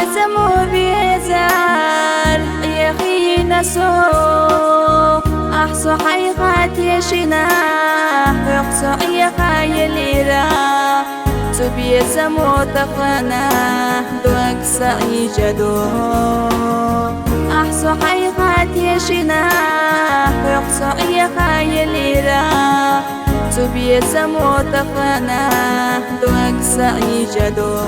بيزمو بيزار يخي نسو أحسو حيقات يشنا يقصو يخاي ليرا تبيزمو تقنا دوك سعيجدو أحسو حيقات يشنا يقصو يخاي ليرا تبيزمو تقنا دوك سعيجدو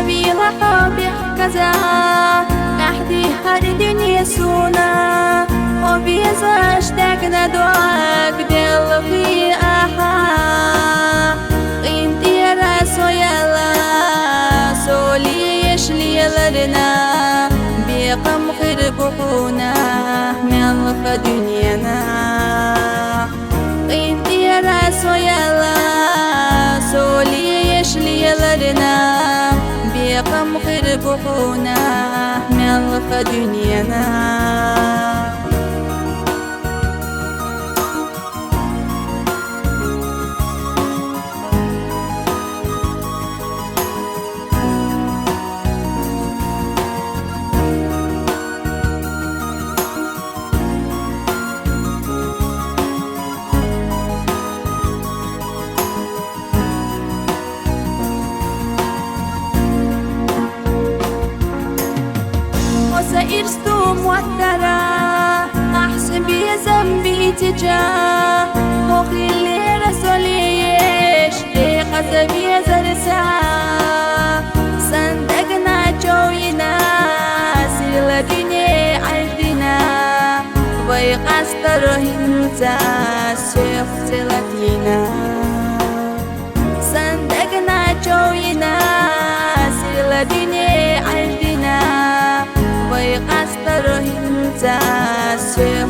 بيلا حبي كذا أحدي هالدنيا سونا وبيزا اشتاقنا دعاك دل في أحا انت يا راسو يلا سولي يشلي لرنا بيقم خير بحونا ملف دنيانا انت يا راسو يلا سولي يشلي لرنا بيقم خير بحونا ملف دنيانا سيرستو موترة أحسن بذنبي تجاه مخي اللي رسوليش لقد بيزر ساعة صندقنا جوينا سيل دنيا عردنا ويقستر هنتا سيف سلتنا صندقنا جوينا سيل دنيا عردنا ويقستر هنتا سيف